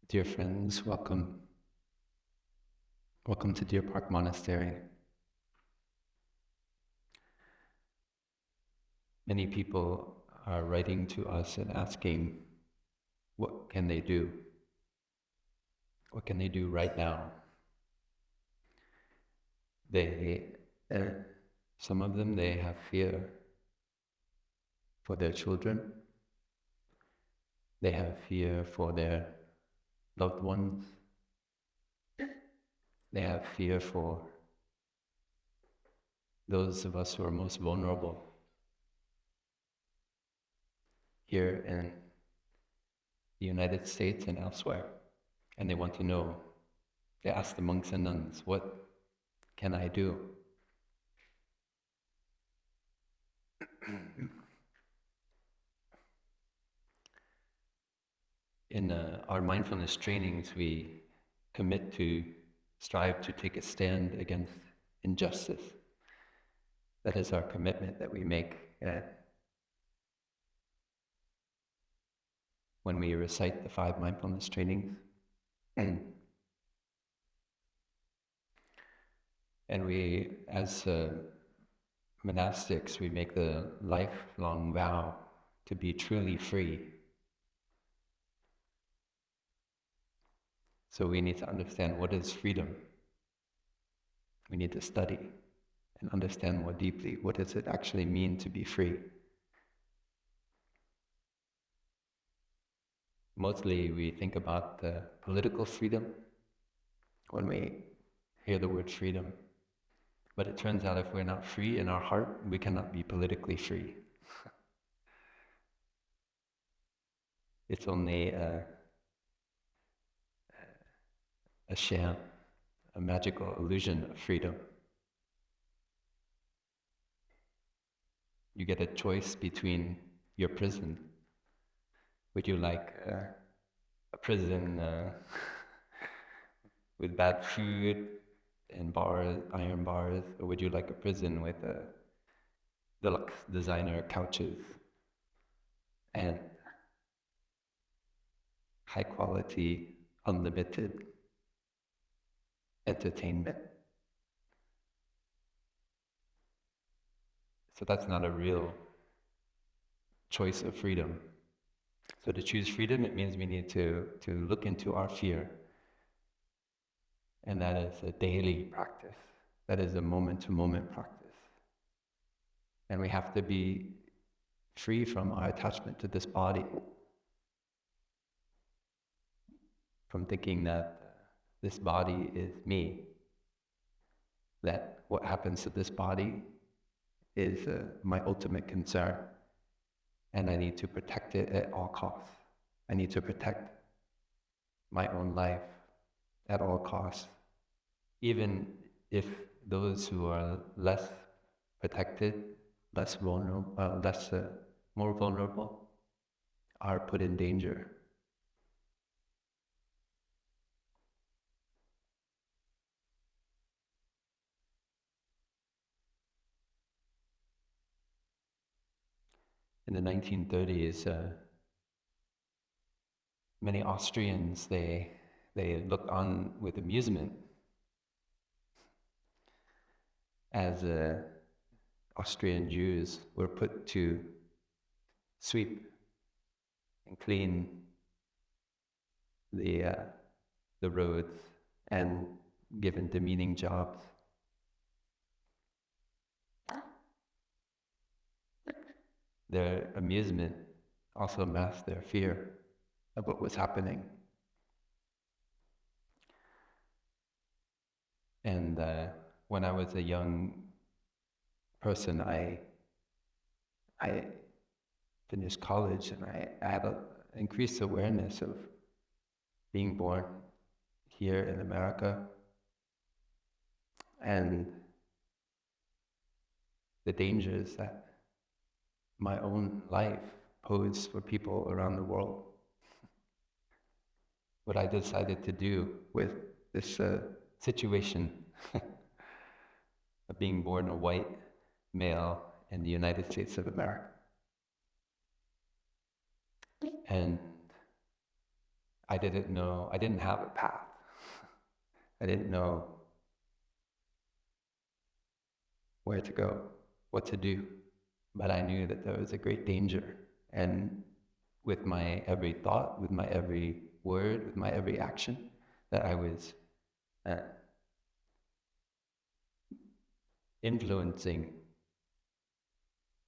Dear friends, welcome. Welcome to Deer Park Monastery. Many people are writing to us and asking, what can they do? What can they do right now? Some of them, they have fear for their children. They have fear for their loved ones. They have fear for those of us who are most vulnerable here in the United States and elsewhere. And they want to know, they ask the monks and nuns, what can I do? In our mindfulness trainings, we commit to strive to take a stand against injustice. That is our commitment that we make when we recite the 5 mindfulness trainings. And we, as monastics, we make the lifelong vow to be truly free. So we need to understand what is freedom. We need to study and understand more deeply what does it actually mean to be free. Mostly we think about the political freedom when we hear the word freedom. But it turns out if we're not free in our heart, we cannot be politically free. It's only a sham, a magical illusion of freedom. You get a choice between your prison. Would you like a prison with bad food and bars, iron bars, or would you like a prison with deluxe designer couches and high quality, unlimited entertainment? So that's not a real choice of freedom. So to choose freedom, it means we need to look into our fear. And that is a daily practice. That is a moment-to-moment practice. And we have to be free from our attachment to this body. From thinking that this body is me. That what happens to this body is my ultimate concern. And I need to protect it at all costs. I need to protect my own life at all costs. Even if those who are less protected, less vulnerable, more vulnerable, are put in danger. In the 1930s, many Austrians, they looked on with amusement as Austrian Jews were put to sweep and clean the roads and given demeaning jobs. Their amusement also masked their fear of what was happening. And when I was a young person, I finished college and I had an increased awareness of being born here in America and the dangers that my own life posed for people around the world. What I decided to do with this situation of being born a white male in the United States of America. And I didn't have a path. I didn't know where to go, what to do, but I knew that there was a great danger. And with my every thought, with my every word, with my every action, that I was influencing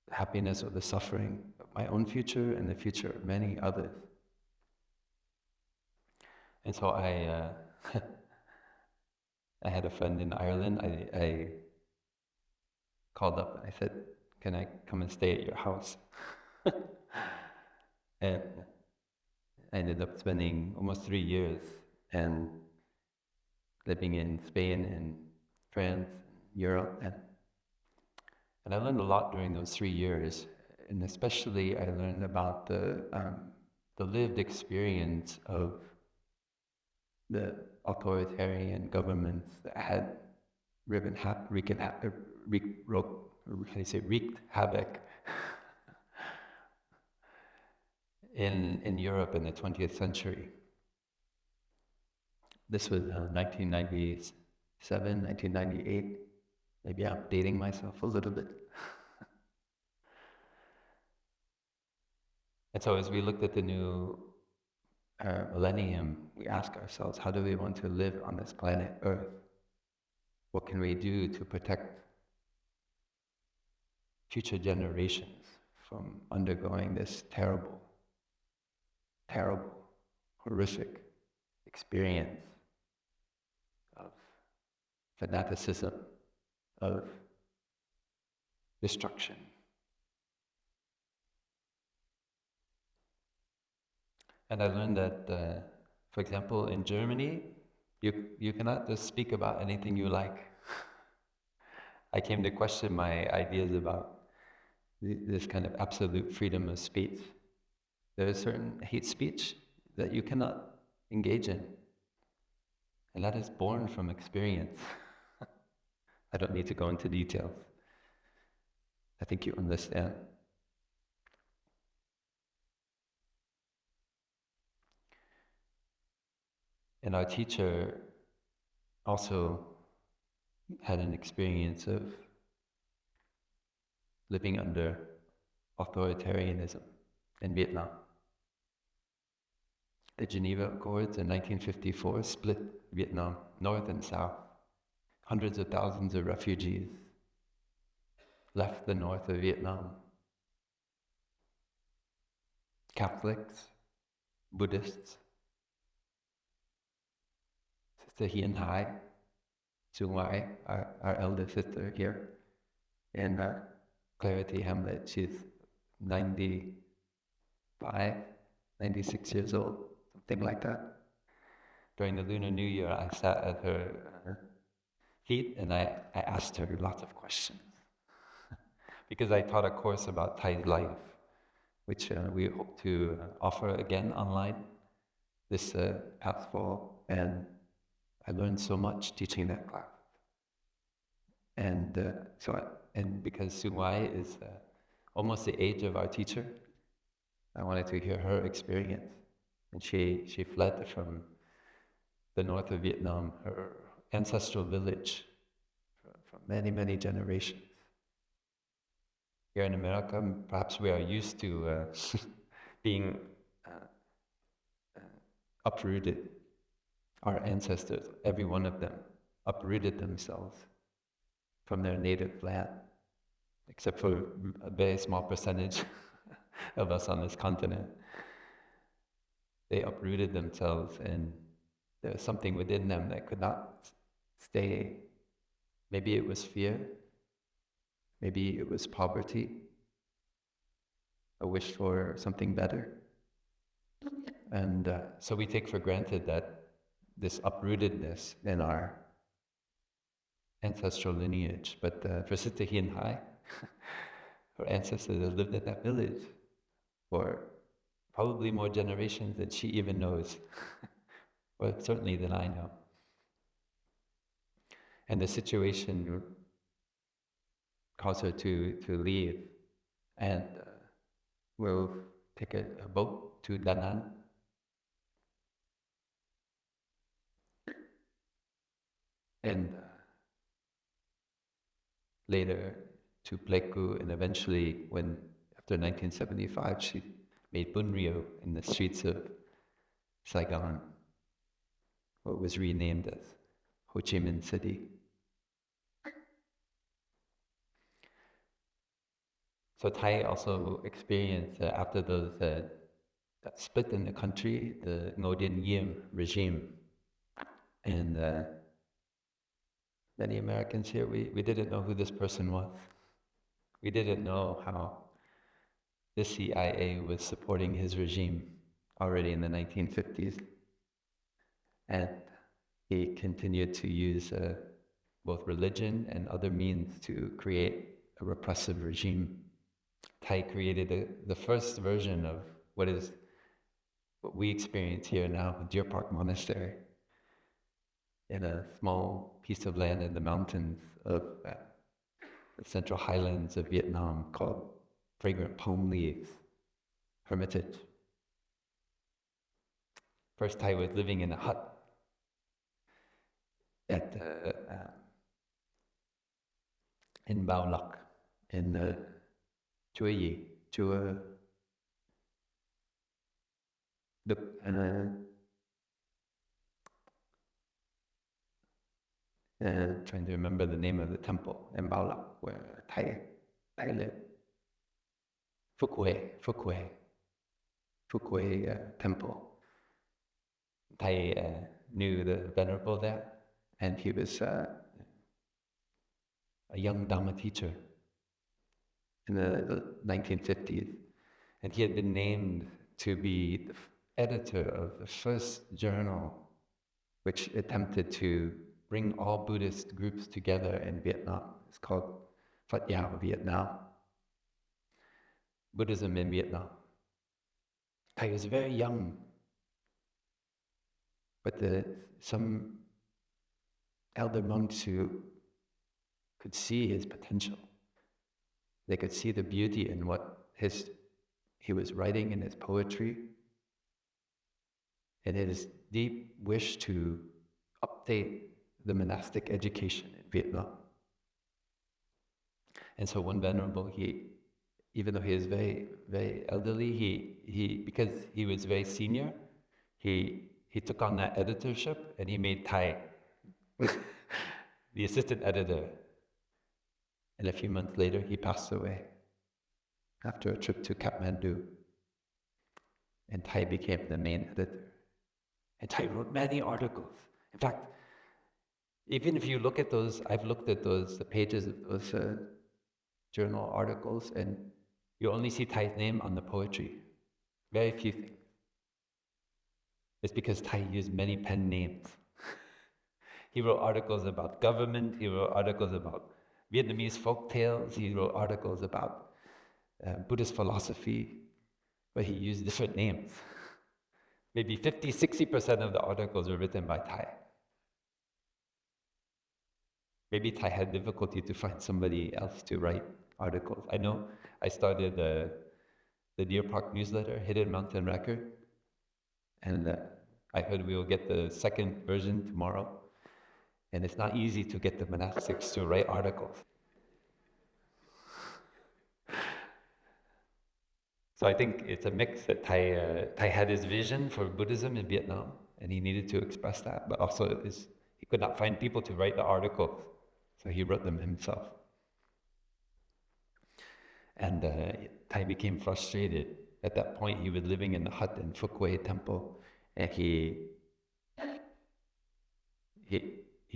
the happiness or the suffering of my own future and the future of many others. And so I had a friend in Ireland. I called up and I said, "Can I come and stay at your house?" And I ended up spending almost 3 years and living in Spain and France, Europe, and I learned a lot during those 3 years. And especially, I learned about the lived experience of the authoritarian governments that had wreaked havoc in Europe in the 20th century. This was 1997, 1998. Maybe I'm dating myself a little bit. And so as we looked at the new millennium, we ask ourselves, how do we want to live on this planet Earth? What can we do to protect future generations from undergoing this terrible, terrible, horrific experience of fanaticism, of destruction? And I learned that, for example, in Germany, you cannot just speak about anything you like. I came to question my ideas about this kind of absolute freedom of speech. There is certain hate speech that you cannot engage in, and that is born from experience. I don't need to go into details. I think you understand. And our teacher also had an experience of living under authoritarianism in Vietnam. The Geneva Accords in 1954 split Vietnam, north and south. Hundreds of thousands of refugees left the north of Vietnam. Catholics, Buddhists, Sister Hien Hai, Sung Wai, our elder sister here, and Clarity Hamlet, she's 95, 96 years old, something like that. During the Lunar New Year, I sat at her feet and I asked her lots of questions. Because I taught a course about Thai life, which we hope to offer again online this past fall, and I learned so much teaching that class. And and because Sung Wai is almost the age of our teacher, I wanted to hear her experience. And she fled from the north of Vietnam, her ancestral village, for many, many generations. Here in America, perhaps we are used to being uprooted. Our ancestors, every one of them, uprooted themselves from their native land, except for a very small percentage of us on this continent. They uprooted themselves, and there was something within them that could not stay. Maybe it was fear, maybe it was poverty, a wish for something better. And so we take for granted that this uprootedness in our ancestral lineage. But for Sister Hien Hai, her ancestors have lived in that village for probably more generations than she even knows, or certainly than I know. And the situation caused her to leave, and we'll take a boat to Da Nang. and later to Pleiku, and eventually, when after 1975, she made Bunryo in the streets of Saigon, what was renamed as Ho Chi Minh City. So Thai also experienced, after those that split in the country, the Ngo Dinh Diem regime. And many Americans here, we didn't know who this person was. We didn't know how the CIA was supporting his regime already in the 1950s. And he continued to use both religion and other means to create a repressive regime. Thai created the first version of what we experience here now, Deer Park Monastery, in a small piece of land in the mountains of the central highlands of Vietnam called Fragrant Palm Leaves Hermitage. First Thai was living in a hut at in Bao Lak, in Chua Yi, Chua Đức, and trying to remember the name of the temple in Bao Lak where Thai lived. Phúc Huế temple. Thai knew the venerable there, and he was a young Dharma teacher in the 1950s, and he had been named to be the editor of the first journal which attempted to bring all Buddhist groups together in Vietnam. It's called Phật giáo Vietnam, Buddhism in Vietnam. Thầy was very young, but some elder monks who could see his potential. They could see the beauty in what he was writing in his poetry, and his deep wish to update the monastic education in Vietnam. And so one venerable, even though he is very, very elderly, he because he was very senior, he took on that editorship, and he made Thai the assistant editor. And a few months later, he passed away after a trip to Kathmandu. And Thai became the main editor. And Thai wrote many articles. In fact, even if you look at those, I've looked at the pages of those journal articles, and you only see Thai's name on the poetry. Very few things. It's because Thai used many pen names. He wrote articles about government, he wrote articles about Vietnamese folk tales, he wrote articles about Buddhist philosophy, but he used different names. Maybe 50-60% of the articles were written by Thai. Maybe Thai had difficulty to find somebody else to write articles. I know I started the Deer Park newsletter, Hidden Mountain Record, and I heard we will get the second version tomorrow. And it's not easy to get the monastics to write articles. So I think it's a mix that Thai had his vision for Buddhism in Vietnam, and he needed to express that, but also he could not find people to write the articles, so he wrote them himself. And Thai became frustrated. At that point, he was living in the hut in Phúc Huế temple, and he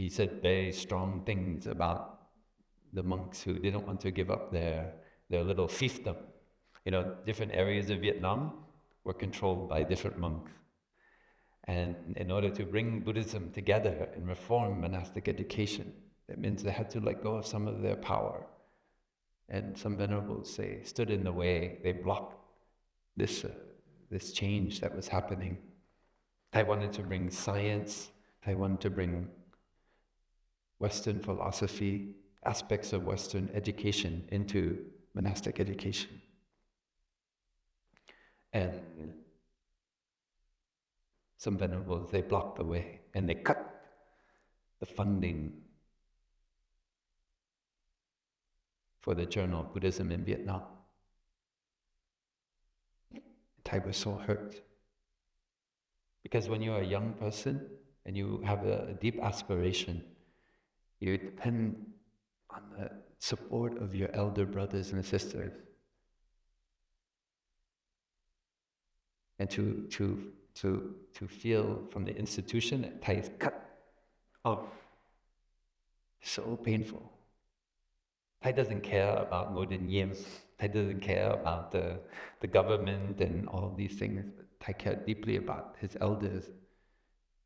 said very strong things about the monks who didn't want to give up their little fiefdom. You know, different areas of Vietnam were controlled by different monks. And in order to bring Buddhism together and reform monastic education, that means they had to let go of some of their power. And some venerables stood in the way, they blocked this change that was happening. Thai wanted to bring science, Thai wanted to bring Western philosophy, aspects of Western education into monastic education. And some venerables, they blocked the way, and they cut the funding for the Journal of Buddhism in Vietnam. Thai was so hurt. Because when you're a young person and you have a deep aspiration, you depend on the support of your elder brothers and sisters. And to feel from the institution that Thai is cut off, so painful. Thai doesn't care about Ngô Đình Diệm. Thai doesn't care about the government and all these things. But Thai cared deeply about his elders,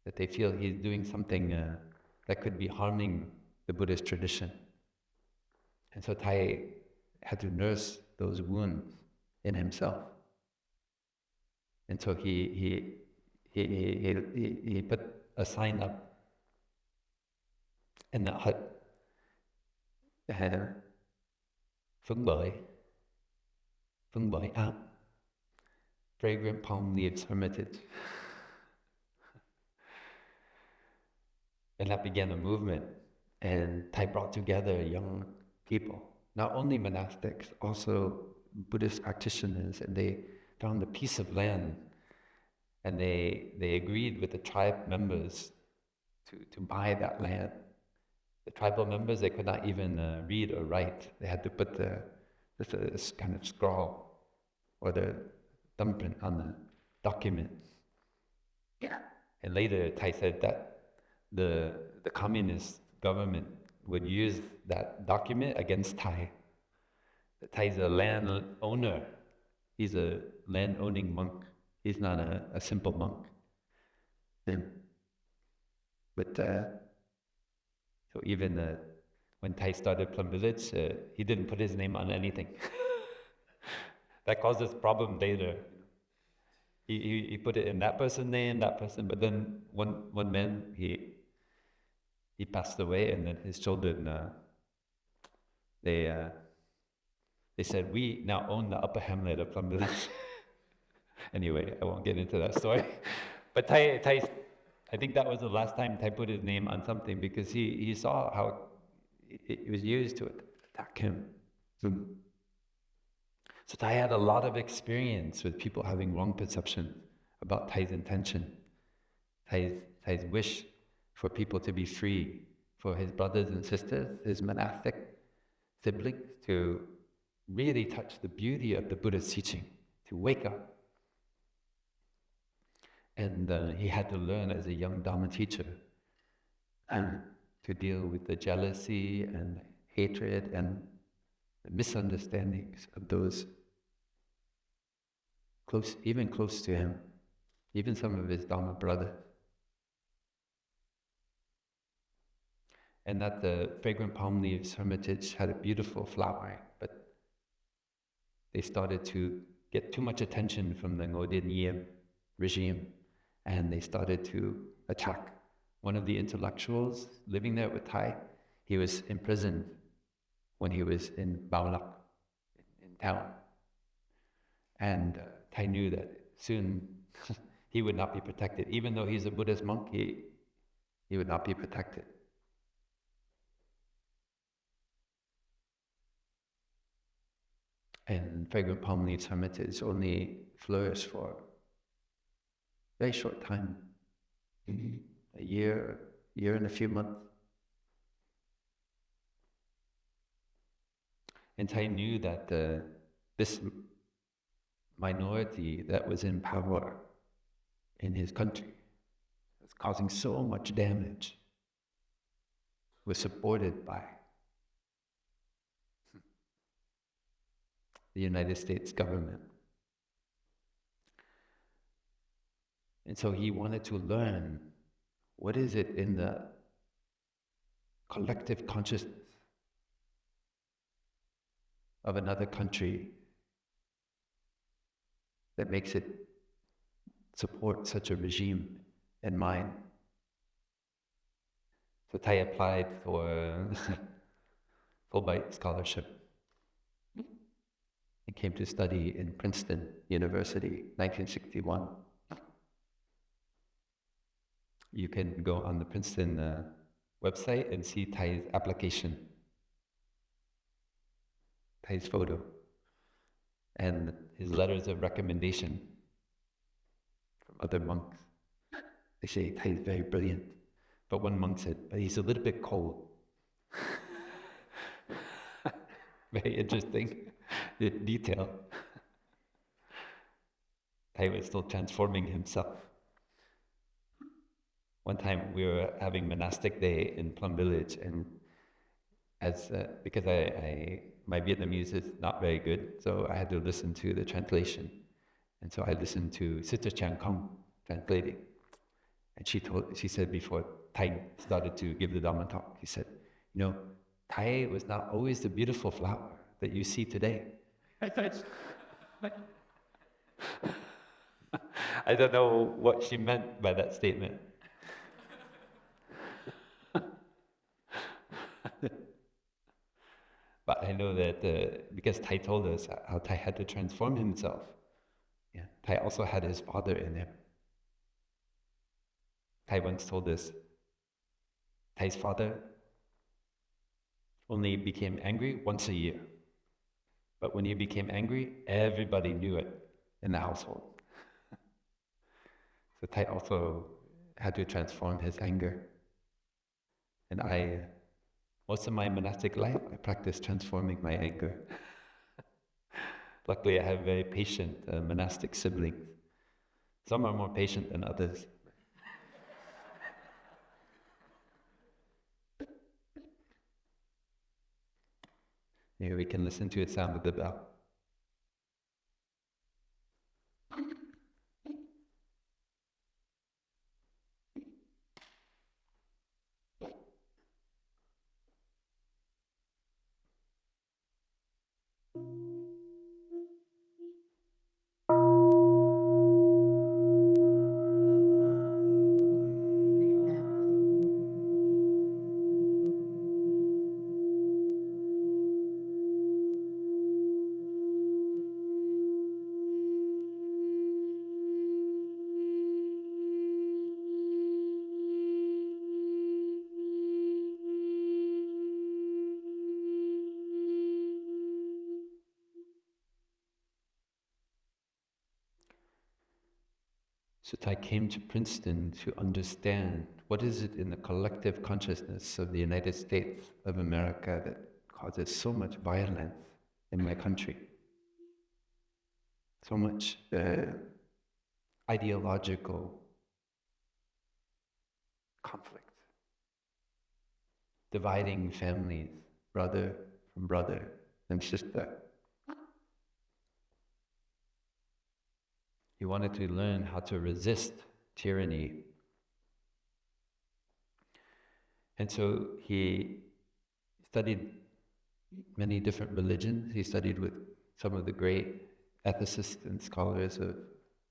that they feel he's doing something that could be harming the Buddhist tradition. And so Thai had to nurse those wounds in himself. And so he put a sign up in the hut that had phấn bởi áp, fragrant palm leaves hermitage. And that began a movement, and Thai brought together young people, not only monastics, also Buddhist practitioners, and they found a piece of land, and they agreed with the tribe members to buy that land. The tribal members, they could not even read or write. They had to put this kind of scrawl or the thumbprint on the document. Yeah. And later, Thai said that the communist government would use that document against Thai. That Thai is a land owner. He's a land-owning monk. He's not a simple monk. But so even when Thai started Plum Village, he didn't put his name on anything. That caused us problem later. He put it in that person's name, that person, but then one man, he passed away, and then his children, they said, we now own the upper hamlet of Plum Village. Anyway, I won't get into that story. But Thai, I think that was the last time Thai put his name on something, because he saw how it was used to attack him. So Thai had a lot of experience with people having wrong perception about Thai's intention, Thai's wish for people to be free, for his brothers and sisters, his monastic siblings, to really touch the beauty of the Buddha's teaching, to wake up. And he had to learn as a young Dharma teacher to deal with the jealousy and hatred and the misunderstandings of those even close to him, even some of his Dharma brothers. And that the fragrant palm leaves hermitage had a beautiful flower, but they started to get too much attention from the Ngô Đình Diệm regime, and they started to attack one of the intellectuals living there with Thai. He was imprisoned when he was in Bao Lak, in town. And Thai knew that soon he would not be protected. Even though he's a Buddhist monk, he would not be protected. And fragrant palm leaves hermitage only flourished for a very short time, a year and a few months. And Thai knew that this minority that was in power in his country, was causing so much damage, was supported by the United States government. And so he wanted to learn, what is it in the collective consciousness of another country that makes it support such a regime in mind. So Thai applied for Fulbright scholarship. He came to study in Princeton University, 1961. You can go on the Princeton website and see Thai's application, Thai's photo, and his letters of recommendation from other monks. They say Thai is very brilliant, but one monk said, but he's a little bit cold. Very interesting detail. Thai was still transforming himself. One time we were having monastic day in Plum Village, and because my Vietnamese is not very good, so I had to listen to the translation. And so I listened to Sister Chang Kong translating. And she said before Thai started to give the Dharma talk, he said, Thai was not always the beautiful flower that you see today. I don't know what she meant by that statement. But I know that because Thai told us how Thai had to transform himself, Thai also had his father in him. Thai once told us, Thai's father only became angry once a year. But when he became angry, everybody knew it in the household. So Thai also had to transform his anger. And most of my monastic life, I practiced transforming my anger. Luckily, I have very patient monastic siblings. Some are more patient than others. Here we can listen to the sound of the bell. So Thai came to Princeton to understand what is it in the collective consciousness of the United States of America that causes so much violence in my country, so much ideological conflict, dividing families, brother from brother and sister. He wanted to learn how to resist tyranny. And so he studied many different religions. He studied with some of the great ethicists and scholars of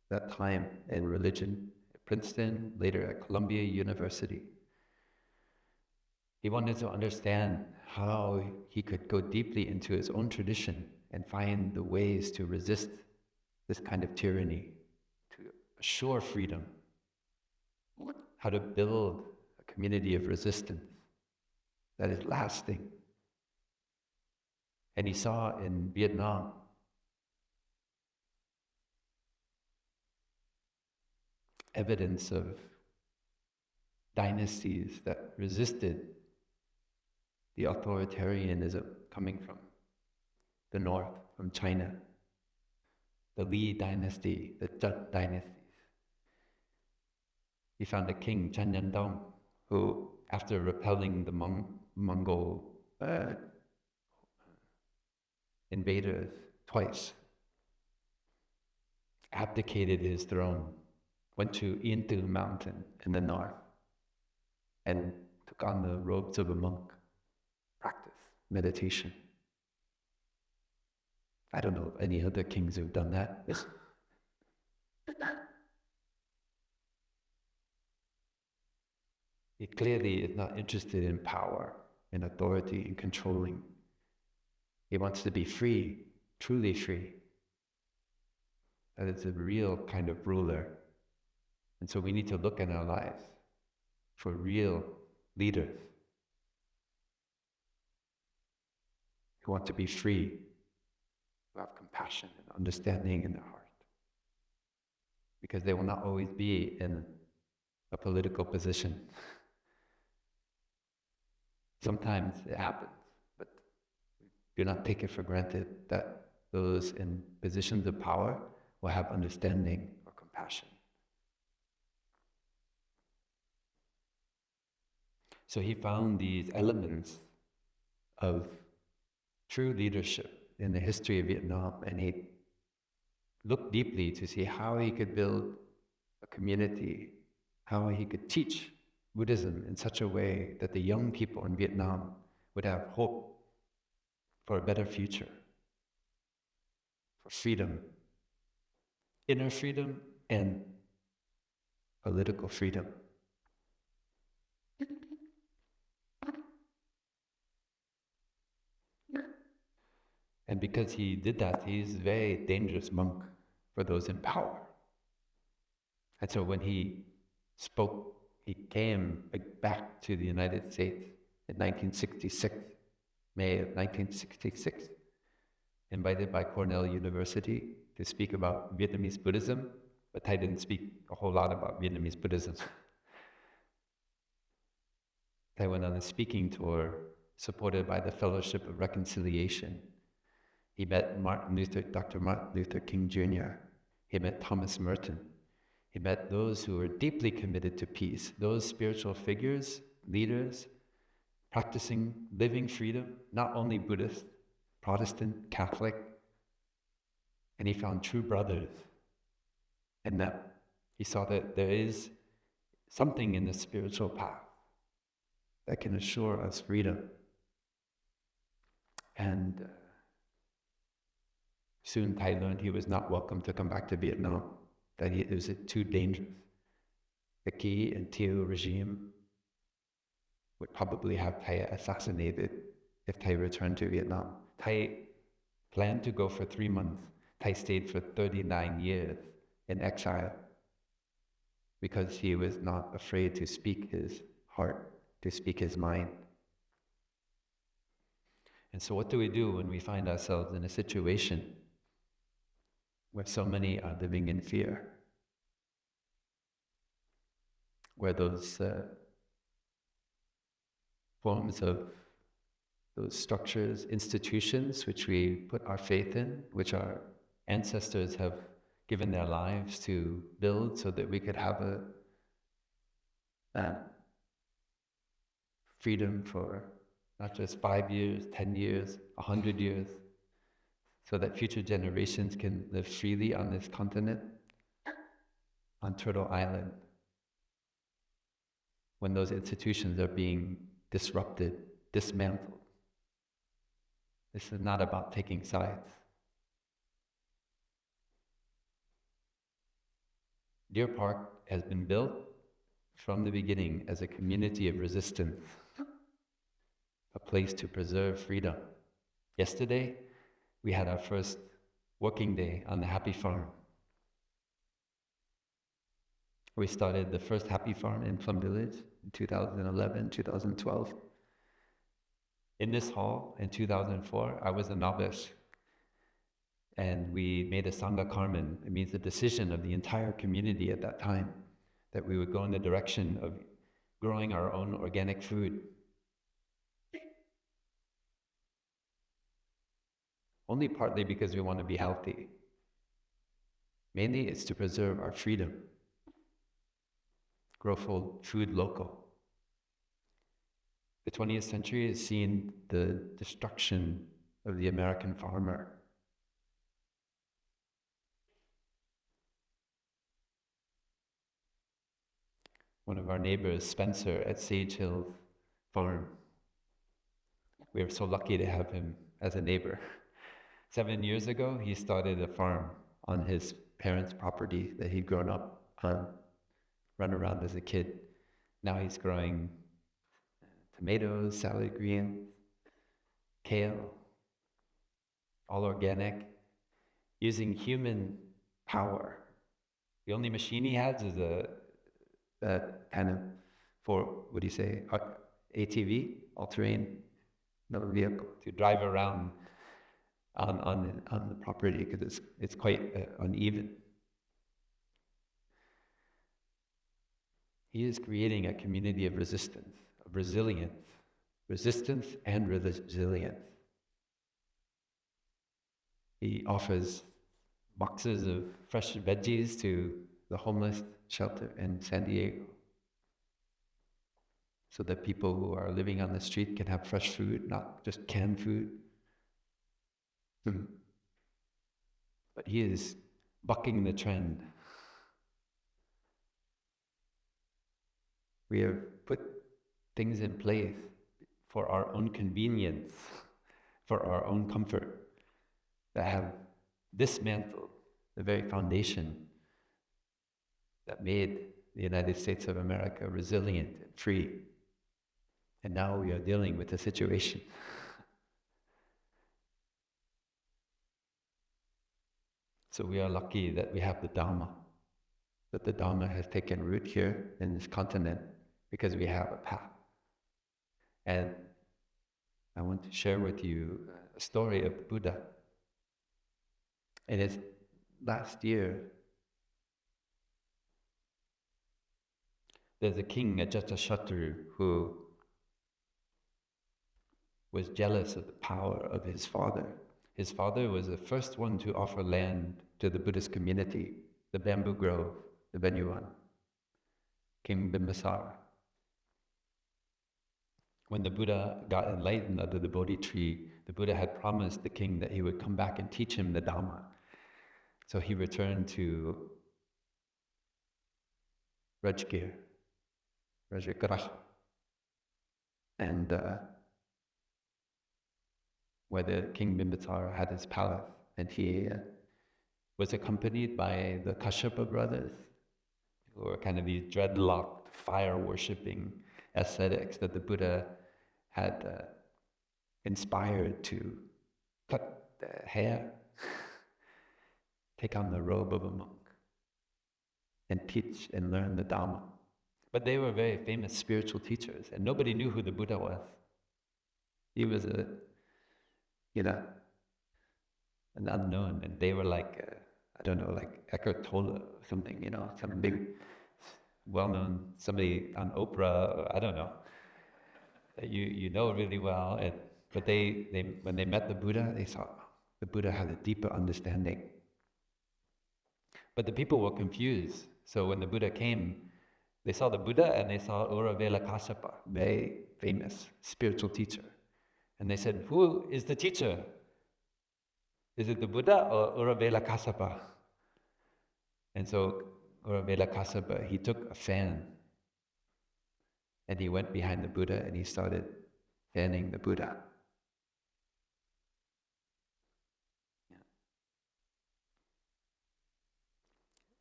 that time in religion at Princeton, later at Columbia University. He wanted to understand how he could go deeply into his own tradition and find the ways to resist this kind of tyranny, to assure freedom, how to build a community of resistance that is lasting. And he saw in Vietnam evidence of dynasties that resisted the authoritarianism coming from the north, from China, the Li dynasty, the Zhou dynasties. He found a king, Chan Yan Dong, who, after repelling the Mongol invaders twice, abdicated his throne, went to Yên Tu mountain in the north, and took on the robes of a monk, practiced meditation. I don't know of any other kings who've done that. He clearly is not interested in power and authority and controlling. He wants to be free, truly free. That is a real kind of ruler. And so we need to look in our lives for real leaders who want to be free, who have compassion and understanding in their heart. Because they will not always be in a political position. Sometimes it happens, but do not take it for granted that those in positions of power will have understanding or compassion. So he found these elements of true leadership in the history of Vietnam, and he looked deeply to see how he could build a community, how he could teach Buddhism in such a way that the young people in Vietnam would have hope for a better future, for freedom, inner freedom and political freedom. And because he did that, he's a very dangerous monk for those in power. And so when he spoke, he came back to the United States in 1966, May of 1966, invited by Cornell University to speak about Vietnamese Buddhism, but I didn't speak a whole lot about Vietnamese Buddhism. I went on a speaking tour supported by the Fellowship of Reconciliation. He met Dr. Martin Luther King Jr. He met Thomas Merton. He met those who were deeply committed to peace, those spiritual figures, leaders, practicing, living freedom, not only Buddhist, Protestant, Catholic, and he found true brothers in them. He saw that there is something in the spiritual path that can assure us freedom. And soon Thai learned he was not welcome to come back to Vietnam, that it was too dangerous. The Key and Thieu regime would probably have Thai assassinated if Thai returned to Vietnam. Thai planned to go for 3 months. Thai stayed for 39 years in exile because he was not afraid to speak his heart, to speak his mind. And so what do we do when we find ourselves in a situation where so many are living in fear? Where those forms of those structures, institutions which we put our faith in, which our ancestors have given their lives to build so that we could have a freedom for not just 5 years, 10 years, 100 years, so that future generations can live freely on this continent, on Turtle Island. When those institutions are being disrupted, dismantled. This is not about taking sides. Deer Park has been built from the beginning as a community of resistance, a place to preserve freedom. Yesterday, we had our first working day on the Happy Farm. We started the first Happy Farm in Plum Village in 2011, 2012. In this hall in 2004, I was a novice, and we made a Sangha Karman. It means the decision of the entire community at that time that we would go in the direction of growing our own organic food. Only partly because we want to be healthy. Mainly it's to preserve our freedom. Grow food local. The 20th century has seen the destruction of the American farmer. One of our neighbors, Spencer, at Sage Hill Farm. We were so lucky to have him as a neighbor. 7 years ago, he started a farm on his parents' property that he'd grown up on, run around as a kid. Now he's growing tomatoes, salad greens, kale, all organic, using human power. The only machine he has is a kind of, ATV, all-terrain no vehicle to drive around on the property because it's quite uneven. He is creating a community of resistance, of resistance and resilience. He offers boxes of fresh veggies to the homeless shelter in San Diego, so that people who are living on the street can have fresh food, not just canned food. But he is bucking the trend. We have put things in place for our own convenience, for our own comfort, that have dismantled the very foundation that made the United States of America resilient and free. And now we are dealing with a situation. So we are lucky that we have the Dharma, that the Dharma has taken root here in this continent because we have a path. And I want to share with you a story of the Buddha. It is last year, there's a King Ajatashatru who was jealous of the power of his father. His father was the first one to offer land to the Buddhist community, the bamboo grove, the Venuan, King Bimbisara. When the Buddha got enlightened under the Bodhi tree, the Buddha had promised the king that he would come back and teach him the Dharma. So he returned to Rajgir, and where the King Bimbisara had his palace, and he was accompanied by the Kashyapa brothers, who were kind of these dreadlocked, fire-worshipping ascetics that the Buddha had inspired to cut their hair, take on the robe of a monk, and teach and learn the Dharma. But they were very famous spiritual teachers, and nobody knew who the Buddha was. He was an unknown, and they were like, I don't know, like Eckhart Tolle or something, some big, well-known, somebody on Oprah, or I don't know, that you know really well. But they when they met the Buddha, they saw the Buddha had a deeper understanding. But the people were confused. So when the Buddha came, they saw the Buddha and they saw Uravela Kassapa, very famous spiritual teacher. And they said, who is the teacher? Is it the Buddha or Uravela Kassapa? And so Uravela Kassapa, he took a fan and he went behind the Buddha and he started fanning the Buddha.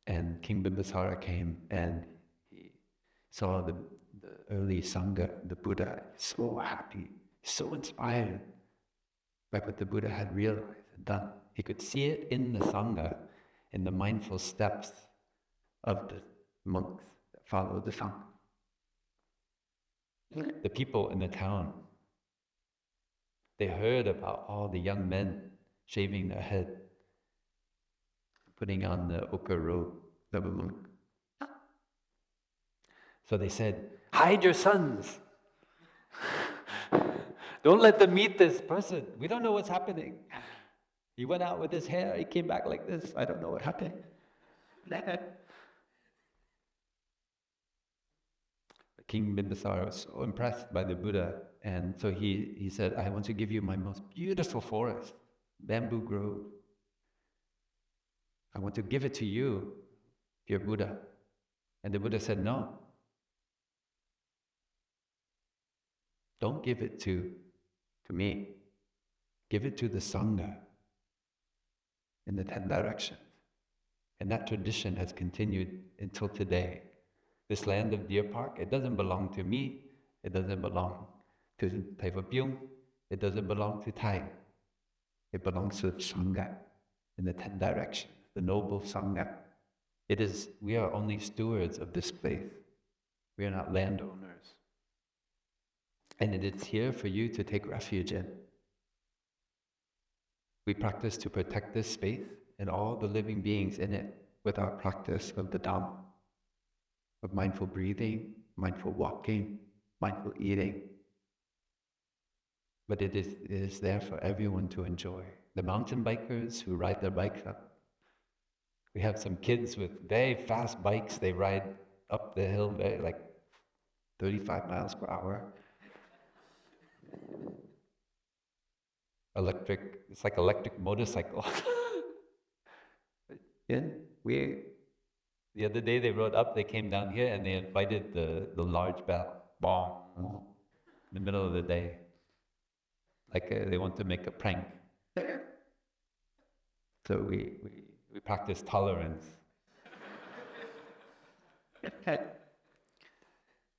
And King Bimbisara came and he saw the early Sangha, the Buddha, so happy, so inspired by what the Buddha had realized and done. He could see it in the Sangha, in the mindful steps of the monks that followed the Sangha. The people in the town, they heard about all the young men shaving their head, putting on the ochre robe of a monk. So they said, hide your sons. Don't let them meet this person. We don't know what's happening. He went out with his hair, he came back like this. I don't know what happened. King Bimbisara was so impressed by the Buddha, and so he said, I want to give you my most beautiful forest, bamboo grove. I want to give it to you, dear Buddha. And the Buddha said, no. Don't give it to me. Give it to the Sangha in the 10 directions. And that tradition has continued until today. This land of Deer Park, it doesn't belong to me. It doesn't belong to Thầy Phap Luu. It doesn't belong to Thai. It belongs to the Sangha in the 10 directions, the noble Sangha. We are only stewards of this place. We are not landowners. And it is here for you to take refuge in. We practice to protect this space and all the living beings in it with our practice of the Dharma, of mindful breathing, mindful walking, mindful eating. But it is there for everyone to enjoy. The mountain bikers who ride their bikes up. We have some kids with very fast bikes. They ride up the hill like 35 miles per hour. It's like electric motorcycle. Yeah, the other day they rode up, they came down here and they invited the large bell, bong, in the middle of the day. Like they want to make a prank. So we practice tolerance.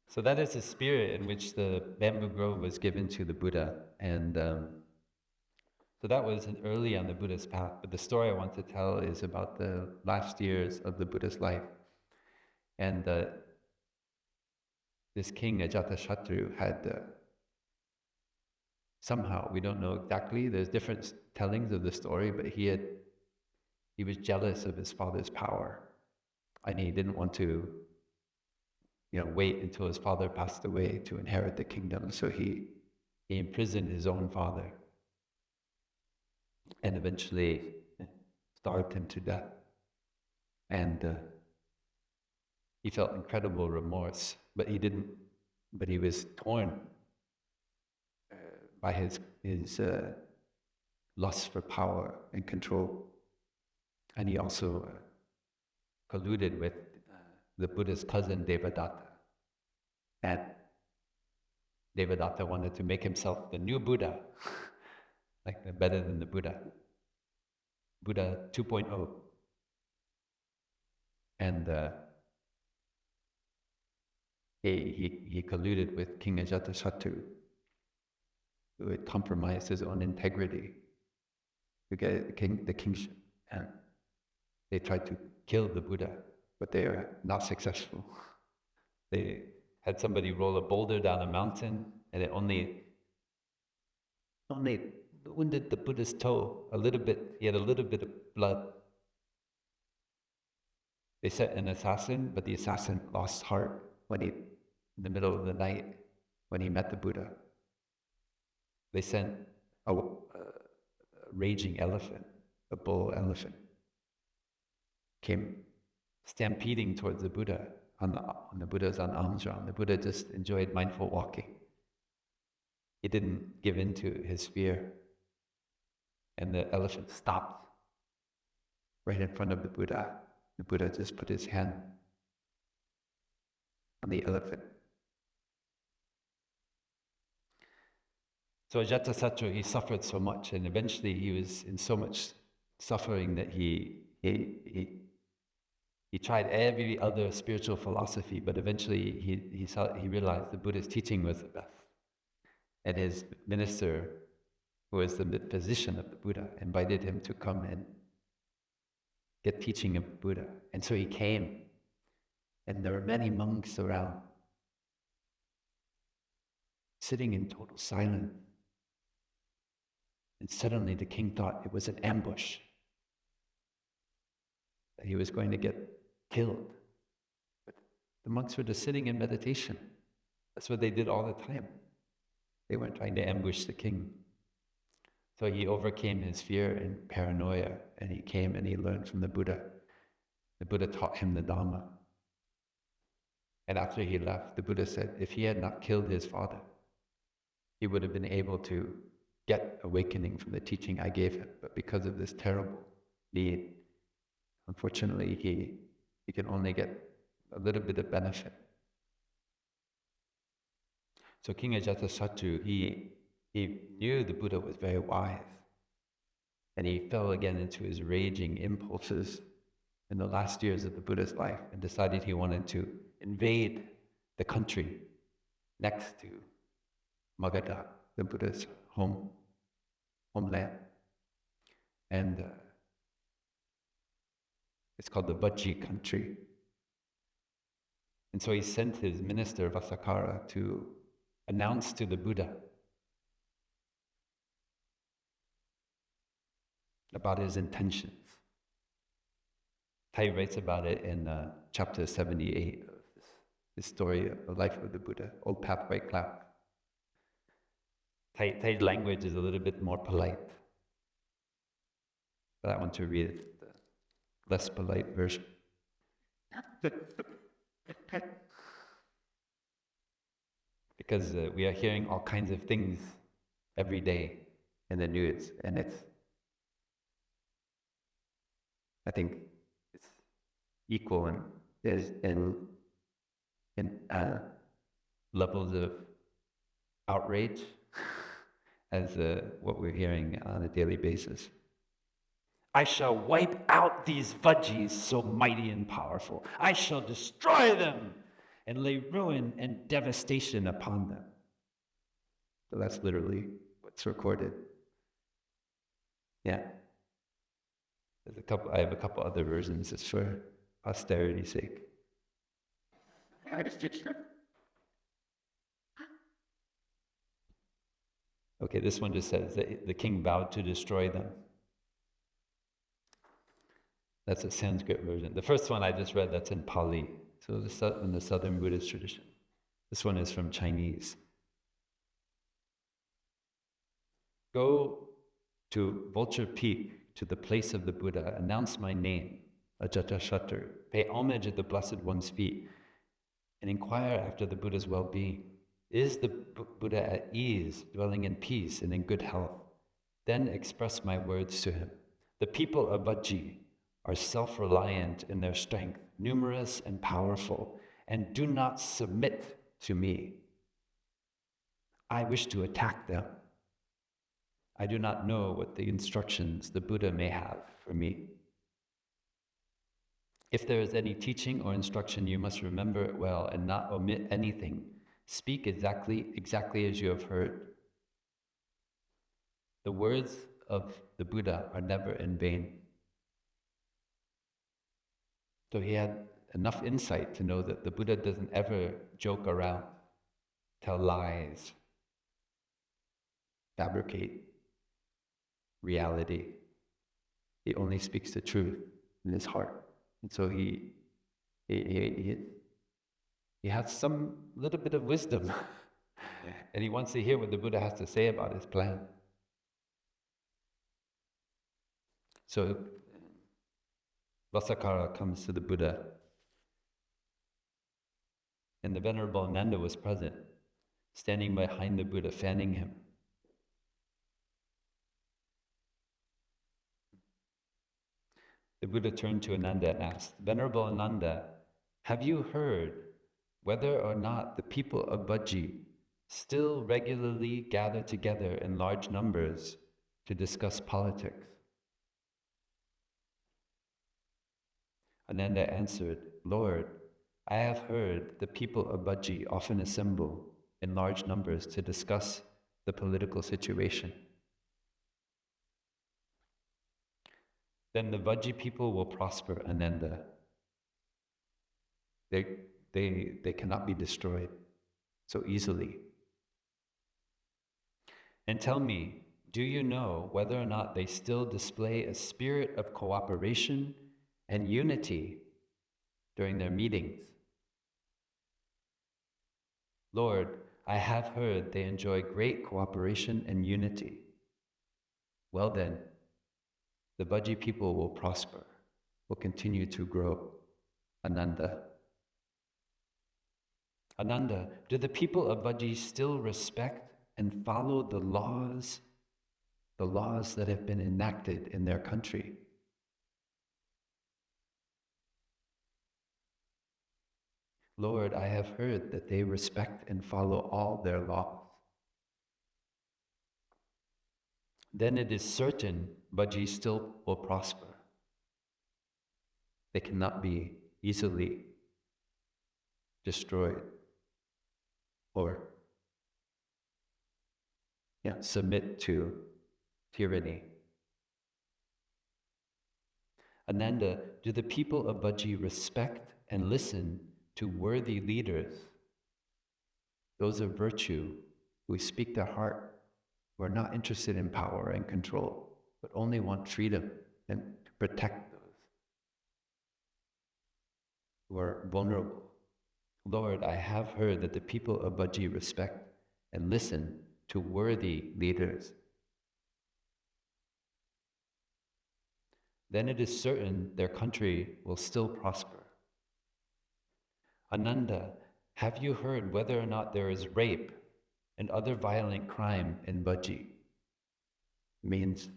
So that is the spirit in which the bamboo grove was given to the Buddha. And so that was early on the Buddha's path. But the story I want to tell is about the last years of the Buddha's life. And this King Ajatashatru had somehow, we don't know exactly, there's different tellings of the story, but he was jealous of his father's power. And he didn't want to wait until his father passed away to inherit the kingdom. So he imprisoned his own father and eventually starved him to death. And he felt incredible remorse, but he was torn by his lust for power and control. And he also colluded with the Buddha's cousin Devadatta. And Devadatta wanted to make himself the new Buddha, like better than the Buddha 2.0. And he colluded with King Ajatashatru, who had compromised his own integrity to get the kingship. And they tried to kill the Buddha, but they were not successful. They had somebody roll a boulder down a mountain, and it only wounded the Buddha's toe a little bit. He had a little bit of blood. They sent an assassin, but the assassin lost heart in the middle of the night, when he met the Buddha. They sent a raging elephant, a bull elephant, came stampeding towards the Buddha on the Buddha's on alms round. The Buddha just enjoyed mindful walking. He didn't give in to his fear. And the elephant stopped right in front of the Buddha. The Buddha just put his hand on the elephant. So Ajatasattu, he suffered so much, and eventually he was in so much suffering that he tried every other spiritual philosophy, but eventually he realized the Buddha's teaching was the best. And his minister, who was the physician of the Buddha, invited him to come and get teaching of the Buddha. And so he came, and there were many monks around, sitting in total silence. And suddenly the king thought it was an ambush, that he was going to get killed. But the monks were just sitting in meditation. That's what they did all the time. They weren't trying to ambush the king. So he overcame his fear and paranoia, and he came and he learned from the Buddha. The Buddha taught him the Dharma. And after he left, the Buddha said if he had not killed his father, he would have been able to get awakening from the teaching I gave him. But because of this terrible deed, unfortunately, he can only get a little bit of benefit. So King Ajatasattu, he knew the Buddha was very wise, and he fell again into his raging impulses in the last years of the Buddha's life and decided he wanted to invade the country next to Magadha, the Buddha's homeland. And it's called the Vajji country. And so he sent his minister Vasakara to announced to the Buddha about his intentions. Thầy writes about it in chapter 78 of this story of the life of the Buddha, Old Path, White Cloud. Thai's language is a little bit more polite, but I want to read the less polite version. Because we are hearing all kinds of things every day in the news, and I think it's equal in levels of outrage as what we're hearing on a daily basis. I shall wipe out these Vajjis so mighty and powerful. I shall destroy them and lay ruin and devastation upon them. So that's literally what's recorded. Yeah. I have a couple other versions just for posterity's sake. Okay, this one just says that the king vowed to destroy them. That's a Sanskrit version. The first one I just read, that's in Pali, so in the Southern Buddhist tradition. This one is from Chinese. Go to Vulture Peak, to the place of the Buddha, announce my name, Ajatashatru, pay homage at the Blessed One's feet, and inquire after the Buddha's well-being. Is the Buddha at ease, dwelling in peace and in good health? Then express my words to him. The people of Vajji are self-reliant in their strength, numerous and powerful, and do not submit to me. I wish to attack them. I do not know what the instructions the Buddha may have for me. If there is any teaching or instruction, you must remember it well and not omit anything. Speak exactly as you have heard. The words of the Buddha are never in vain. So he had enough insight to know that the Buddha doesn't ever joke around, tell lies, fabricate reality. He only speaks the truth in his heart. And so he has some little bit of wisdom and he wants to hear what the Buddha has to say about his plan. So Vasakara comes to the Buddha, and the Venerable Ananda was present, standing behind the Buddha, fanning him. The Buddha turned to Ananda and asked, Venerable Ananda, have you heard whether or not the people of Vajji still regularly gather together in large numbers to discuss politics? Ananda answered, Lord, I have heard the people of Vajji often assemble in large numbers to discuss the political situation. Then the Vajji people will prosper, Ananda. They cannot be destroyed so easily. And tell me, do you know whether or not they still display a spirit of cooperation and unity during their meetings? Lord, I have heard they enjoy great cooperation and unity. Well then, the Vajji people will prosper, will continue to grow. Ananda. Ananda, do the people of Vajji still respect and follow the laws that have been enacted in their country? Lord, I have heard that they respect and follow all their laws. Then it is certain Vajji still will prosper. They cannot be easily destroyed or submit to tyranny. Ananda, do the people of Vajji respect and listen to worthy leaders? those of virtue who speak their heart, who are not interested in power and control, but only want freedom and to protect those who are vulnerable. Lord, I have heard that the people of Vajji respect and listen to worthy leaders. Then it is certain their country will still prosper. Ananda, have you heard whether or not there is rape and other violent crime in Vajji? Means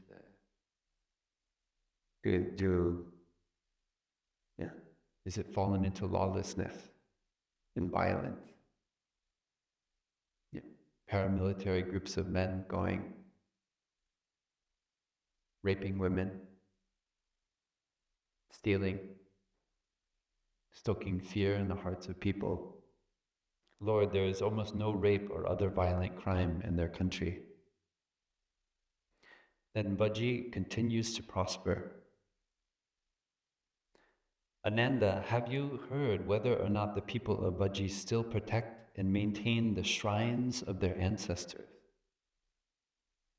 is it fallen into lawlessness and violence? Yeah. Paramilitary groups of men going, raping women, stealing, stoking fear in the hearts of people. Lord, there is almost no rape or other violent crime in their country. Then Vajji continues to prosper. Ananda, have you heard whether or not the people of Vajji still protect and maintain the shrines of their ancestors?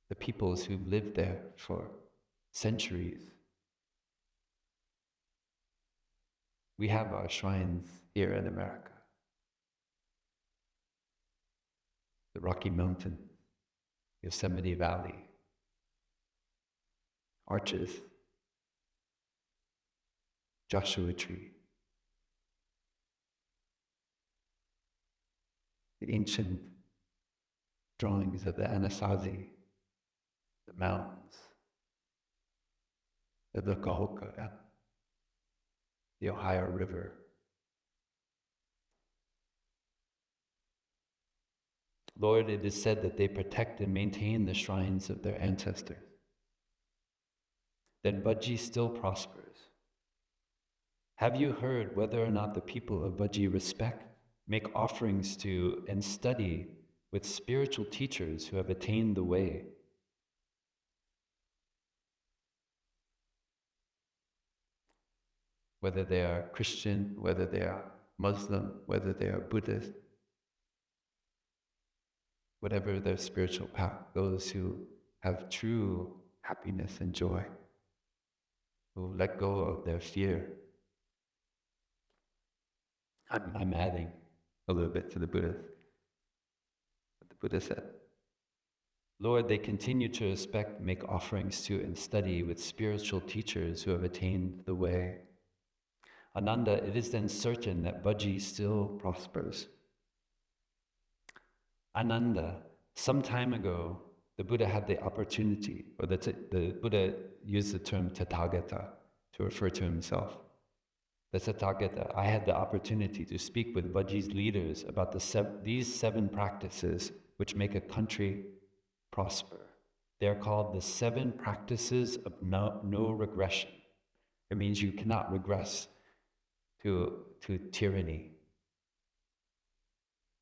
The peoples who've lived there for centuries. We have our shrines here in America. The Rocky Mountains, Yosemite Valley, arches, Joshua Tree, the ancient drawings of the Anasazi, the mountains, the Cahokia, the Ohio River. Lord, it is said that they protect and maintain the shrines of their ancestors. Then Vajji still prospers. Have you heard whether or not the people of Vajji respect, make offerings to, and study with spiritual teachers who have attained the way? Whether they are Christian, whether they are Muslim, whether they are Buddhist, whatever their spiritual path, those who have true happiness and joy, who let go of their fear. I'm adding a little bit to the Buddha. What the Buddha said. Lord, they continue to respect, make offerings to, and study with spiritual teachers who have attained the way. Ananda, it is then certain that Vajji still prospers. Ananda, some time ago, the Buddha had the opportunity, or the Buddha used the term Tathagata to refer to himself. The Tathagata, I had the opportunity to speak with Vajji's leaders about these 7 practices which make a country prosper. They're called the 7 practices of no regression. It means you cannot regress to tyranny,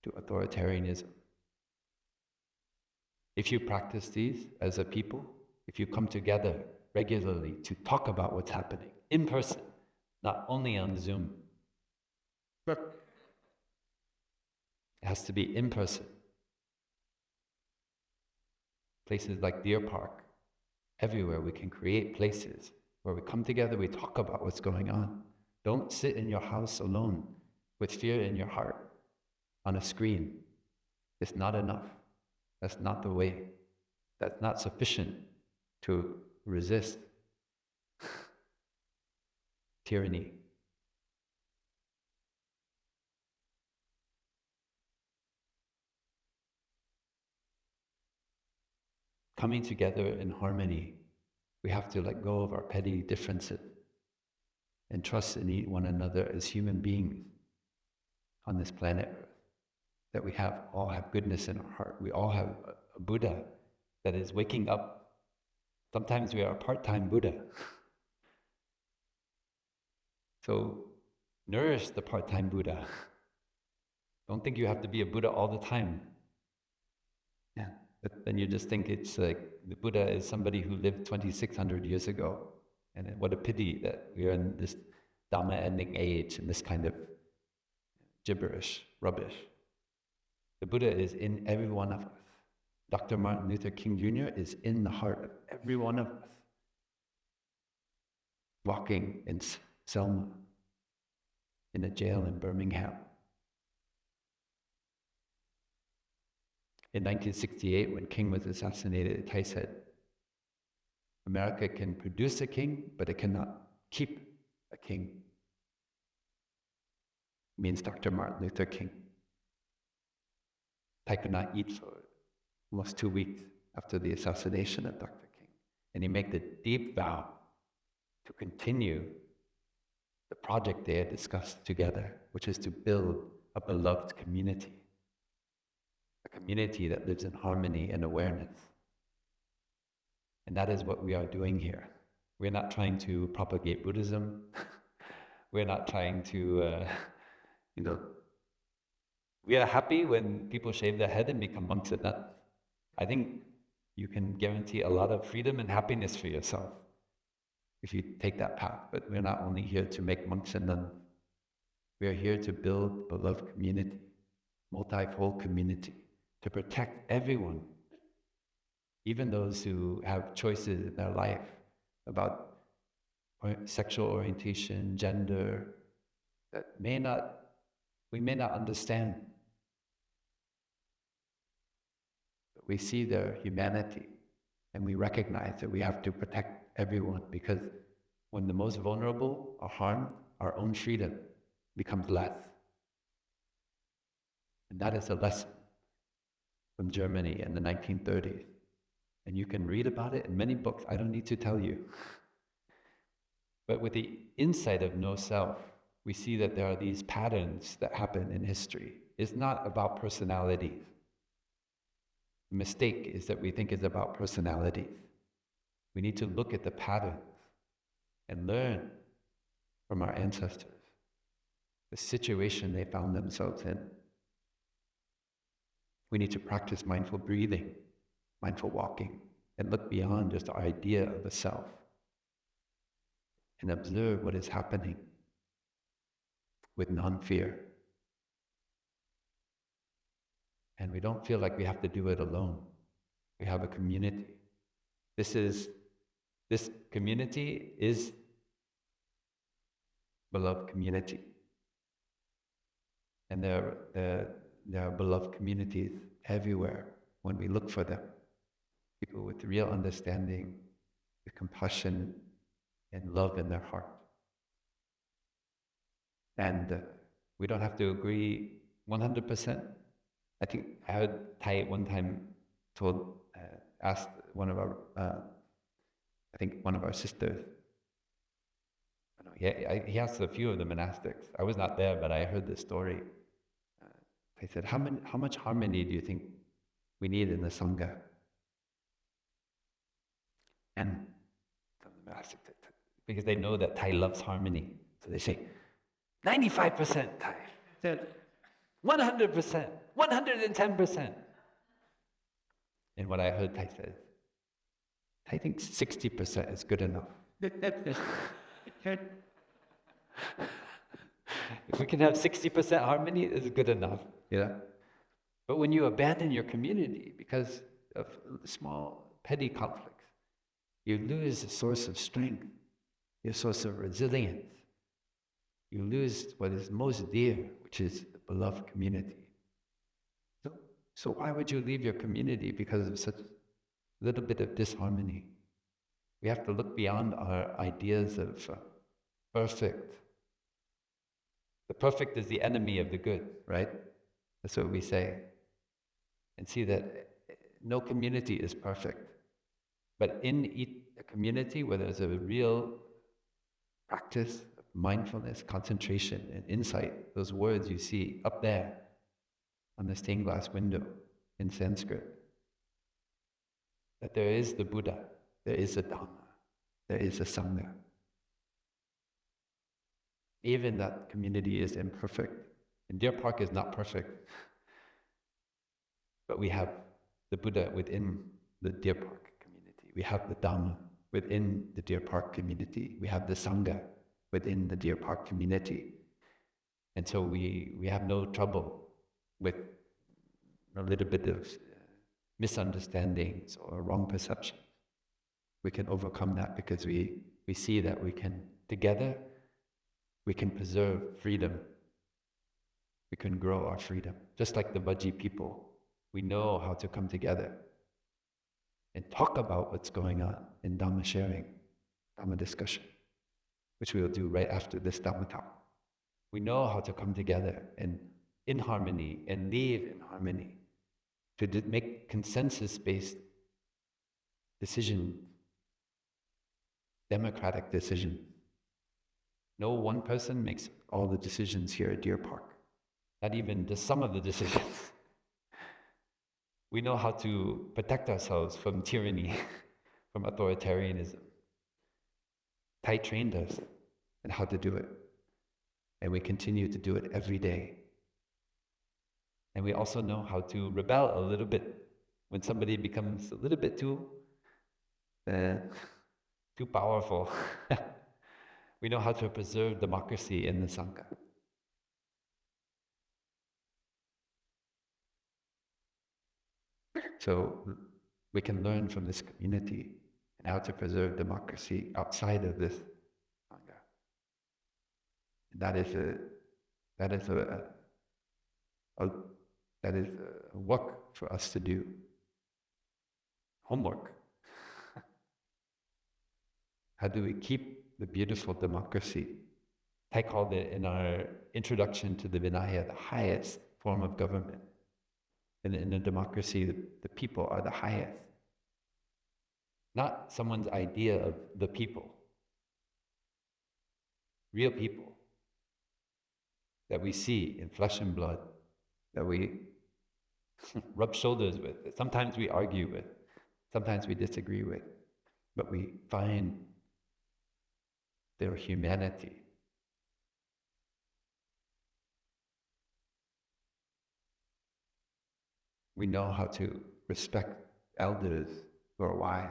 to authoritarianism. If you practice these as a people, if you come together regularly to talk about what's happening in person, not only on Zoom, it has to be in person. Places like Deer Park, everywhere we can create places where we come together, we talk about what's going on. Don't sit in your house alone with fear in your heart on a screen. It's not enough. That's not the way. That's not sufficient to resist tyranny. Coming together in harmony, we have to let go of our petty differences and trust in one another as human beings on this planet Earth. That we all have goodness in our heart. We all have a Buddha that is waking up. Sometimes we are a part-time Buddha. So nourish the part-time Buddha. Don't think you have to be a Buddha all the time. Yeah, but then you just think it's like the Buddha is somebody who lived 2,600 years ago. And what a pity that we are in this Dharma ending age and this kind of gibberish, rubbish. The Buddha is in every one of us. Dr. Martin Luther King Jr. is in the heart of every one of us. Walking in Selma, in a jail in Birmingham. In 1968, when King was assassinated, Thich said, America can produce a king, but it cannot keep a king. It means Dr. Martin Luther King. Thich could not eat for almost 2 weeks after the assassination of Dr. King. And he made the deep vow to continue the project they had discussed together, which is to build a beloved community. A community that lives in harmony and awareness. And that is what we are doing here. We're not trying to propagate Buddhism. We're not trying to, we are happy when people shave their head and become monks and nuns. I think you can guarantee a lot of freedom and happiness for yourself if you take that path. But we're not only here to make monks and nuns. We are here to build beloved community, multifold community, to protect everyone, even those who have choices in their life about sexual orientation, gender, that we may not understand. But we see their humanity, and we recognize that we have to protect everyone, because when the most vulnerable are harmed, our own freedom becomes less. And that is a lesson from Germany in the 1930s. And you can read about it in many books. I don't need to tell you. But with the insight of no self, we see that there are these patterns that happen in history. It's not about personalities. The mistake is that we think it's about personalities. We need to look at the patterns and learn from our ancestors, the situation they found themselves in. We need to practice mindful breathing, mindful walking, and look beyond just our idea of a self and observe what is happening with non-fear. And we don't feel like we have to do it alone. We have a community. This community is beloved community. And there are beloved communities everywhere when we look for them. People with real understanding, with compassion and love in their heart. And we don't have to agree 100%. I think I heard Thai one time asked one of our sisters. He asked a few of the monastics. I was not there, but I heard this story. They said, how much harmony do you think we need in the Sangha? And some of the monastics, because they know that Thai loves harmony, so they say, 95% Thai. Said 100%, 110%. And what I heard Thai says, I think 60% is good enough. If we can have 60% harmony, it's good enough. Yeah. But when you abandon your community because of small, petty conflicts, you lose a source of strength, your source of resilience. You lose what is most dear, which is the beloved community. So why would you leave your community because of such little bit of disharmony? We have to look beyond our ideas of perfect. The perfect is the enemy of the good, right? That's what we say. And see that no community is perfect. But in a community where there's a real practice of mindfulness, concentration, and insight, those words you see up there on the stained glass window in Sanskrit, that there is the Buddha, there is a Dharma, there is a Sangha. Even that community is imperfect. And Deer Park is not perfect. But we have the Buddha within the Deer Park community. We have the Dharma within the Deer Park community. We have the Sangha within the Deer Park community. And so we have no trouble with a little bit of misunderstandings or wrong perceptions. We can overcome that because we see that we can, together, we can preserve freedom. We can grow our freedom. Just like the Vajji people, we know how to come together and talk about what's going on in Dharma sharing, Dharma discussion, which we will do right after this Dharma talk. We know how to come together and in harmony and live in harmony to make consensus-based decisions, democratic decisions. No one person makes all the decisions here at Deer Park, not even just some of the decisions. We know how to protect ourselves from tyranny, from authoritarianism. Thai trained us in how to do it, and we continue to do it every day. And we also know how to rebel a little bit when somebody becomes a little bit too powerful. We know how to preserve democracy in the Sangha. So we can learn from this community and how to preserve democracy outside of this Sangha. That is a work for us to do. Homework. How do we keep the beautiful democracy? I called it in our introduction to the Vinaya, the highest form of government. And in a democracy, the people are the highest. Not someone's idea of the people. Real people that we see in flesh and blood, that we rub shoulders with, that sometimes we argue with, sometimes we disagree with, but we find their humanity. We know how to respect elders who are wise.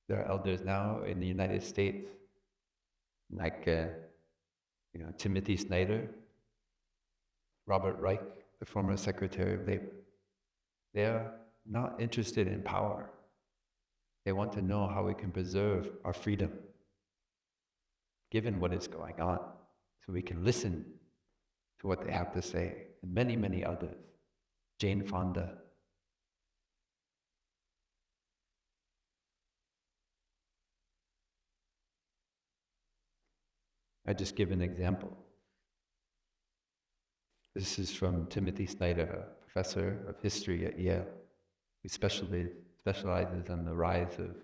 There are elders now in the United States, like Timothy Snyder, Robert Reich, the former Secretary of Labor. They are not interested in power. They want to know how we can preserve our freedom, given what is going on, so we can listen to what they have to say, and many, many others. Jane Fonda. I just give an example. This is from Timothy Snyder, a professor of history at Yale, who specializes on the rise of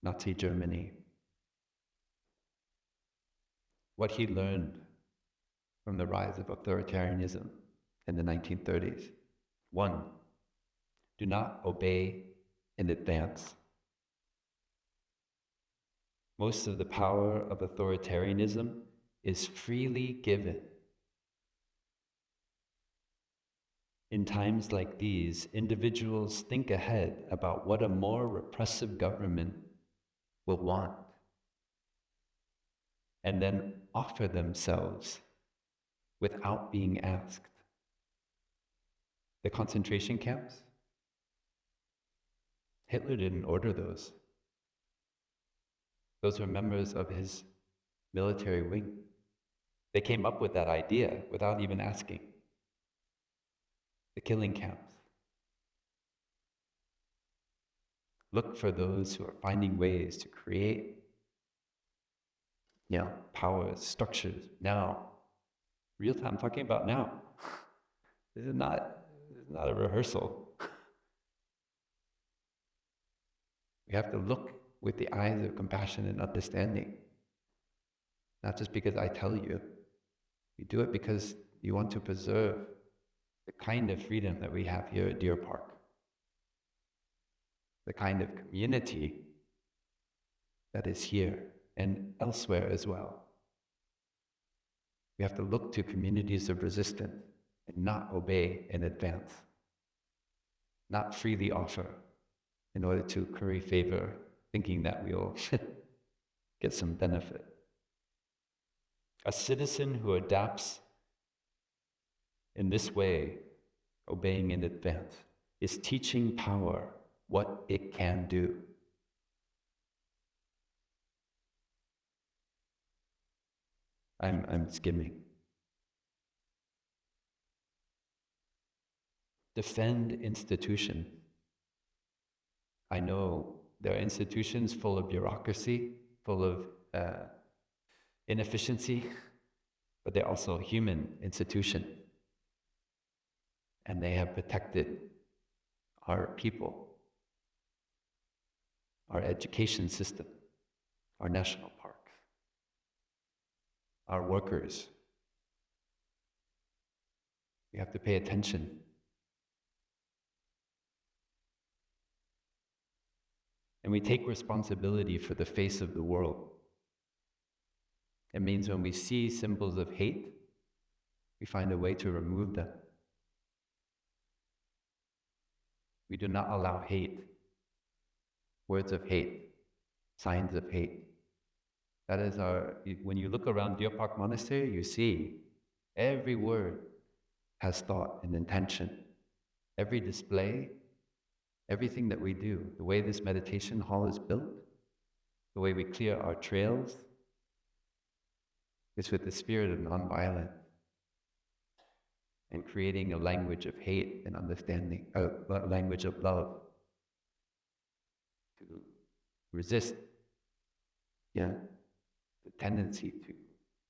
Nazi Germany. What he learned from the rise of authoritarianism in the 1930s. 1, do not obey in advance. Most of the power of authoritarianism is freely given. In times like these, individuals think ahead about what a more repressive government will want, and then offer themselves without being asked. The concentration camps, Hitler didn't order those. Those were members of his military wing. They came up with that idea without even asking. The killing camps. Look for those who are finding ways to create powers, structures, now. Real time, I'm talking about now. This is not a rehearsal. We have to look with the eyes of compassion and understanding. Not just because I tell you. You do it because you want to preserve the kind of freedom that we have here at Deer Park. The kind of community that is here and elsewhere as well. We have to look to communities of resistance and not obey in advance. Not freely offer in order to curry favor, thinking that we'll get some benefit. A citizen who adapts in this way, obeying in advance, is teaching power what it can do. I'm skimming. Defend institutions. I know there are institutions full of bureaucracy, full of inefficiency, but they're also human institutions. And they have protected our people, our education system, our national parks, our workers. We have to pay attention. And we take responsibility for the face of the world. It means when we see symbols of hate, we find a way to remove them. We do not allow hate, words of hate, signs of hate. That is when you look around Deer Park Monastery, you see every word has thought and intention. Every display, everything that we do, the way this meditation hall is built, the way we clear our trails, is with the spirit of nonviolence and creating a language of hate and understanding, a language of love to resist, the tendency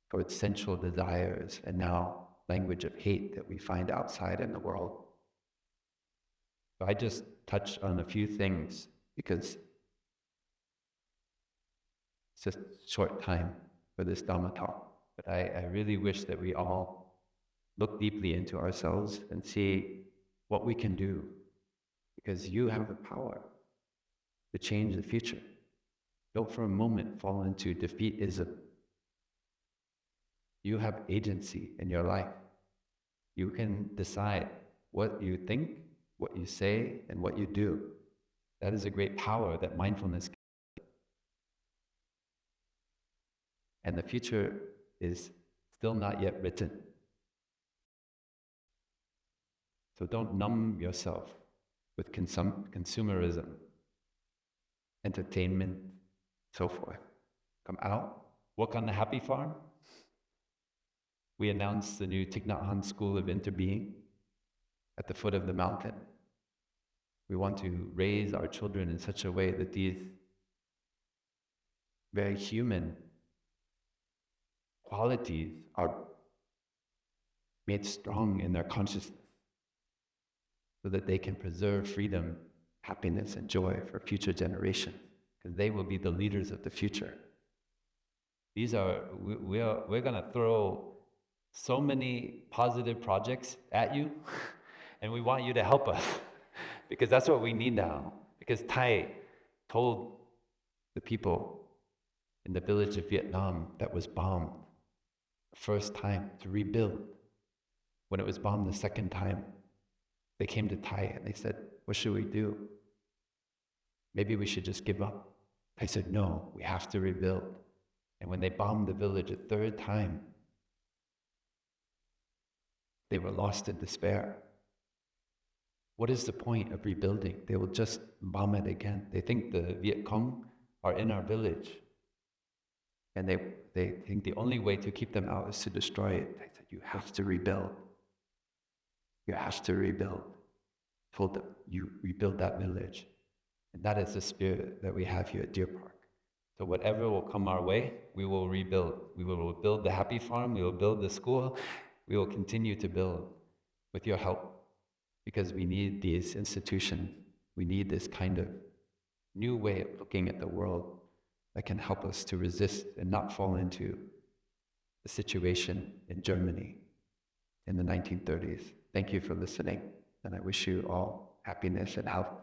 towards sensual desires, and now language of hate that we find outside in the world. So I just touched on a few things because it's just a short time for this Dharma talk. But I really wish that we all look deeply into ourselves and see what we can do, because you have the power to change the future. Don't for a moment fall into defeatism. You have agency in your life. You can decide what you think, what you say, and what you do. That is a great power that mindfulness can. And the future is still not yet written. So don't numb yourself with consumerism, entertainment, so forth. Come out, work on the happy farm. We announced the new Thich Nhat Hanh School of Interbeing at the foot of the mountain. We want to raise our children in such a way that these very human qualities are made strong in their consciousness so that they can preserve freedom, happiness, and joy for future generations, because they will be the leaders of the future. We're going to throw so many positive projects at you, and we want you to help us, because that's what we need now. Because Thai told the people in the village of Vietnam that was bombed the first time to rebuild. When it was bombed the second time, they came to Thai and they said, "What should we do? Maybe we should just give up." Thai said, "No, we have to rebuild." And when they bombed the village a third time, they were lost in despair. What is the point of rebuilding? They will just bomb it again. They think the Viet Cong are in our village, and they think the only way to keep them out is to destroy it. They said, "You have to rebuild. You have to rebuild." Told them, "You rebuild that village." And that is the spirit that we have here at Deer Park. So whatever will come our way, we will rebuild. We will build the happy farm, we will build the school, we will continue to build with your help, because we need these institutions. We need this kind of new way of looking at the world that can help us to resist and not fall into the situation in Germany in the 1930s. Thank you for listening, and I wish you all happiness and health.